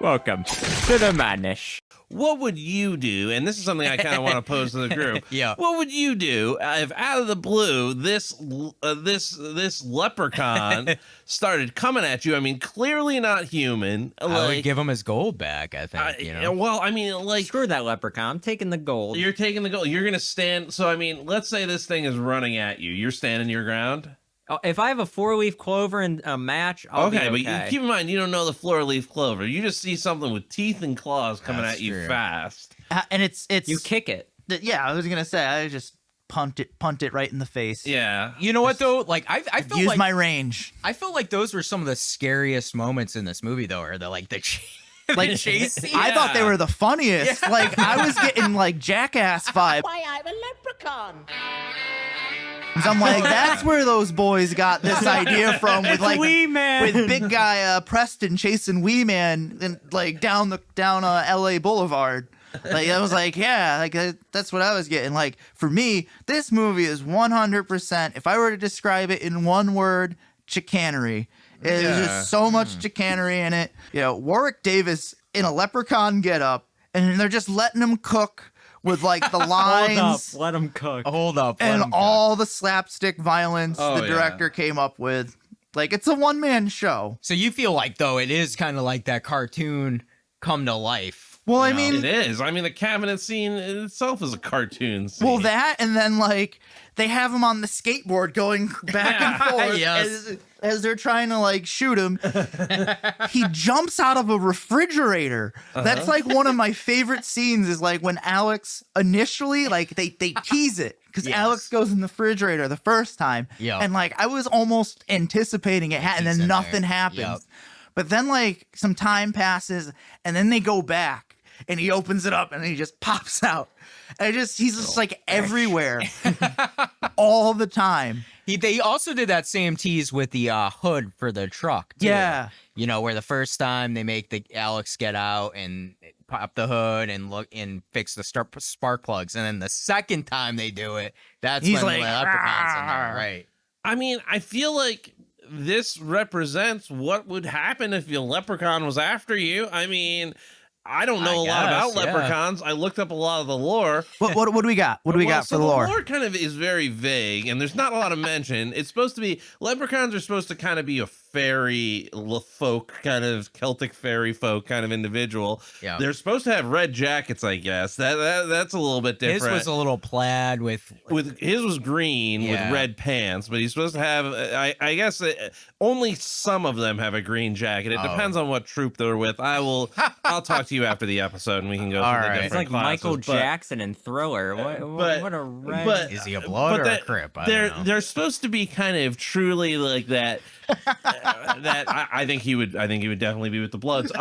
Welcome to the madness. What would you do? And this is something I kind of want to pose to the group. Yeah. What would you do if out of the blue this leprechaun started coming at you? I mean, clearly not human. I would give him his gold back, I think. Well, I mean, like, Screw that leprechaun. I'm taking the gold. you're taking the goal. You're going to stand. So, I mean, let's say this thing is running at you. You're standing your ground. Oh, if I have a 4-leaf clover in a match, I'll be okay. But you, keep in mind, you don't know the 4-leaf clover. You just see something with teeth and claws coming That's at you true. fast. And it's You kick it. yeah. I was gonna say I just punt it right in the face. Yeah. You know what though? Like I felt Use like my range. I felt like those were some of the scariest moments in this movie, though, or the the chase scene. I thought they were the funniest. Yeah. Like I was getting like jackass vibe. Why, I'm a leprechaun. I'm like, that's where those boys got this idea from with like Wee Man. with big guy Preston chasing Wee Man and like down LA Boulevard. Like I was like, yeah, like that's what I was getting. Like for me, this movie is 100%. If I were to describe it in one word, chicanery. There's just so much chicanery in it. You know, Warwick Davis in a leprechaun getup, and they're just letting him cook with like the lines. Hold up. Let him cook. Hold up. And all the slapstick violence Oh, the director came up with. Like, it's a one-man show. So you feel like, though, it is kind of like that cartoon come to life. Well, I you know? mean... It is. I mean, the cabinet scene in itself is a cartoon scene. Well, that, and then, like, they have him on the skateboard going back and forth Yes. as they're trying to, like, shoot him. He jumps out of a refrigerator. That's, like, one of my favorite scenes is, like, when Alex initially, like, they tease it. Because Yes. Alex goes in the refrigerator the first time. Yeah. And, like, I was almost anticipating it, and He's then in nothing there. happens. Yep. But then, like, some time passes, and then they go back. And he opens it up and he just pops out. And he's just like everywhere all the time. They also did that same tease with the hood for the truck, too. Yeah. You know, where the first time they make the Alex get out and pop the hood and look and fix the spark plugs. And then the second time they do it, that's He's when like, the leprechaun's in there, "Arr." right? I mean, I feel like this represents what would happen if your leprechaun was after you. I mean, I don't know a lot about guess, yeah. leprechauns. I looked up a lot of the lore. What do we got? What do we got for the lore? The lore kind of is very vague, and there's not a lot of mention. It's supposed to be leprechauns are supposed to kind of be a fairy folk, kind of Celtic fairy folk kind of individual. Yeah. They're supposed to have red jackets, I guess. That's a little bit different. His was a little plaid with His was green Yeah. with red pants, but he's supposed to have. I guess only some of them have a green jacket. It depends on what troop they're with. I'll talk to you after the episode, and we can go through the right. different It's like classes, Michael but- Jackson in Thriller. What a red... but- is he a blood or a crip? I don't know. They're supposed to be kind of truly like that. I think he would definitely be with the Bloods.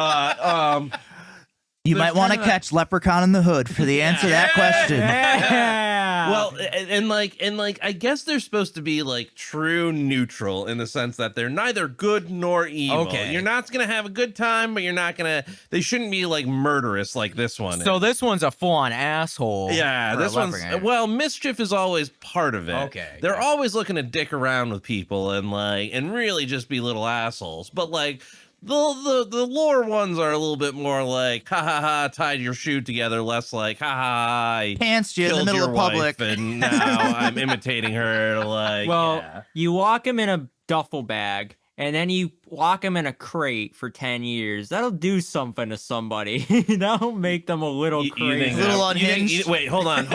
You might want to catch Leprechaun in the Hood for the answer to that question. Yeah. Well, and I guess they're supposed to be like true neutral in the sense that they're neither good nor evil. Okay. You're not gonna have a good time, but you're not gonna. They shouldn't be like murderous like this one. So this one's a full-on asshole. Yeah, for a this one's leprechaun. mischief is always part of it. Okay, They're okay. always looking to dick around with people and really just be little assholes. But like the lore ones are a little bit more like ha ha ha, tied your shoe together, less like ha ha, I Pantsed you in the killed middle your of wife public. and now I'm imitating her. Like, well, yeah. you lock him in a duffel bag, and then you lock him in a crate for 10 years. That'll do something to somebody. That'll make them a little You crazy. think Little that- you think- unhinged. wait, hold on.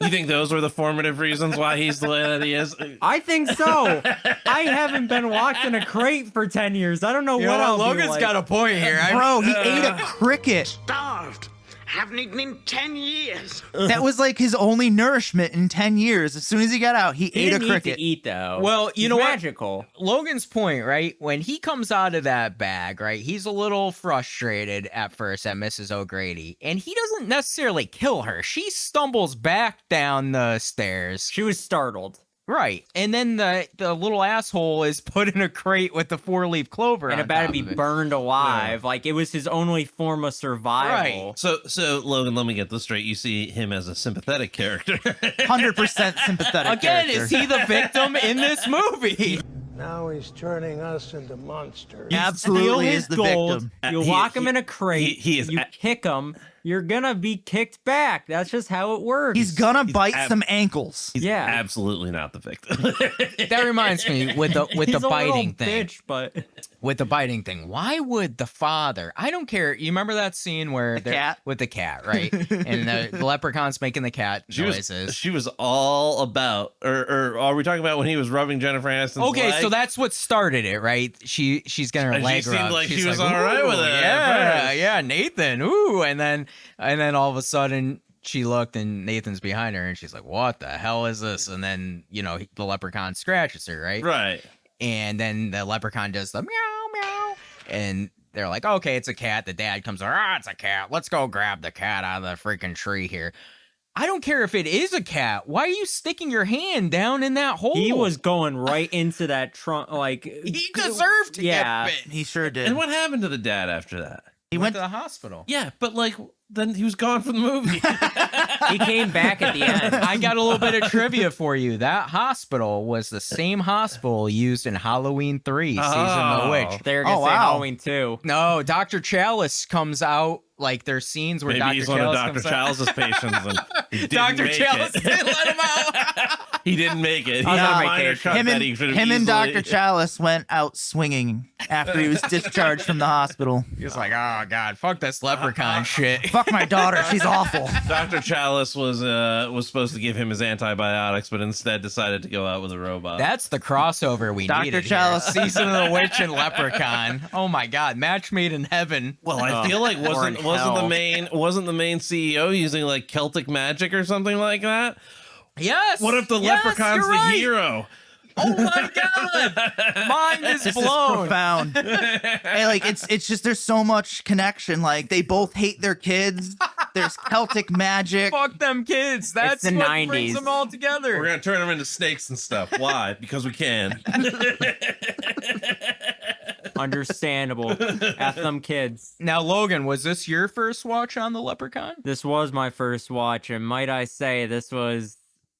You think those were the formative reasons why he's the way that he is? I think so. I haven't been locked in a crate for 10 years. I don't know You what know I'll what? be Logan's like. got a point here. Bro, he ate a cricket. Starved. Haven't eaten in 10 years. That was like his only nourishment in 10 years. As soon as he got out, he He ate a didn't need cricket. to eat though. Well, you He's know what? magical. Logan's point, right? When he comes out of that bag, right, he's a little frustrated at first at Mrs. O'Grady, and he doesn't necessarily kill her. She stumbles back down the stairs, She was startled. right, and then the little asshole is put in a crate with the 4-leaf clover, And on about to top be of it. burned alive. Like it was his only form of survival. So Logan, let me get this straight. You see him as a sympathetic character. 100% sympathetic Again, character. is he the victim in this movie? Now he's turning us into monsters. Absolutely Steal is the his gold, victim. You He- lock him he- in a crate. he is You kick him. You're gonna be kicked back. That's just how it works. He's gonna bite ab- some ankles. He's Yeah. absolutely not the victim. That reminds me with the He's a biting little thing. bitch, but With the biting thing, why would the father? I don't care. You remember that scene where The cat? with the cat, right? And the leprechaun's making the cat noises. She was all about, or are we talking about when he was rubbing Jennifer Aniston's Okay, leg? so that's what started it, right? She's getting her And she leg seemed rubbed. like She's she was all right "Ooh, with it at Yeah, first." yeah, Nathan. Ooh, and then all of a sudden she looked and Nathan's behind her and she's like, "What the hell is this?" And then the leprechaun scratches her, right? right. And then the leprechaun does the meow meow, and they're like, "Okay, it's a cat." The dad comes over, "It's a cat. Let's go grab the cat out of the freaking tree here." I don't care if it is a cat. Why are you sticking your hand down in that hole? he was going right into that trunk. Like He deserved to Yeah. get bit. He sure did. And what happened to the dad after that? He Went went to the hospital. Yeah, but like then he was gone from the movie. he came back at the end. I got a little bit of trivia for you. That hospital was the same hospital used in Halloween 3, Season of the Witch. They're gonna Oh, say wow. Halloween 2. No, Dr. Chalice comes out, like there's scenes where Maybe Dr. he's Chalice one of Dr. comes out. Chalice's patients. And he didn't Dr. make Chalice it. didn't let him out. He didn't make it. He I was had on a minor vacation. cut him that and he should have him and easily- Dr. Chalice went out swinging after he was discharged from the hospital. He was like, "Oh God, fuck this leprechaun shit." Fuck my daughter, she's awful. Dr. Chalice was supposed to give him his antibiotics, but instead decided to go out with a robot. That's the crossover we Dr. needed. Chalice. Here. Season of the Witch and Leprechaun. Oh my God, match made in heaven. well, I feel like Or in wasn't hell. the main CEO using like Celtic magic or something like that? Yes. What if the yes, leprechaun's you're the right. hero? Oh my God, mind is This is blown. profound. Hey, like it's just there's so much connection. Like they both hate their kids. There's Celtic magic. Fuck them kids. That's the what 90s. brings them all together. We're gonna turn them into snakes and stuff. Why? Because we can. Understandable. F them kids. Now, Logan, was this your first watch on the Leprechaun? This was my first watch, and might I say, this was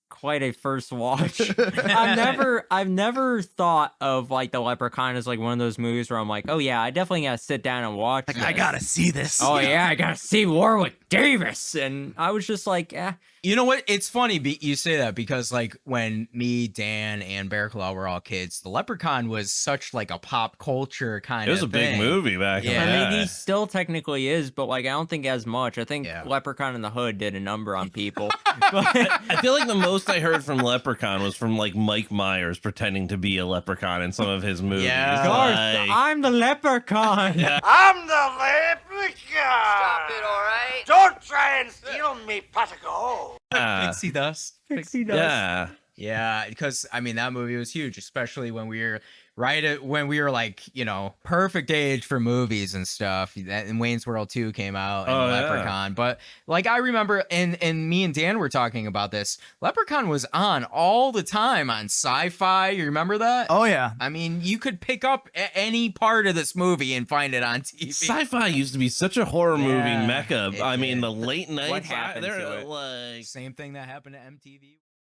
quite a first watch. I've never thought of like the Leprechaun as like one of those movies where I'm like, oh yeah, I definitely gotta sit down and watch. Like this. I gotta see this. Oh yeah, I gotta see Warwick Davis, and I was just like, You know what? It's funny you say that because like when me, Dan, and Bear Claw were all kids, the Leprechaun was such like a pop culture kind of It was a big thing. movie back in Yeah. the I mean, day. he still technically is, but like I don't think as much. I think Yeah. Leprechaun in the Hood did a number on people. But I feel like the most I heard from Leprechaun was from like Mike Myers pretending to be a leprechaun in some of his movies. Yeah. Garth, Like- I'm the Leprechaun. I'm the leprechaun. Stop it, all right? Don't try and steal me, pot of gold. Pixie dust. Pixie dust. yeah. Yeah, because I mean that movie was huge, especially when we were when we were like, perfect age for movies and stuff. And Wayne's World 2 came out and Oh, yeah. Leprechaun. But like I remember and me and Dan were talking about this. Leprechaun was on all the time on Sci-Fi. You remember that? Oh yeah. I mean, you could pick up any part of this movie and find it on TV. Sci-fi used to be such a horror movie Yeah, mecca. it I mean, did. the late nights. happened They're to it? like Same thing that happened to MTV.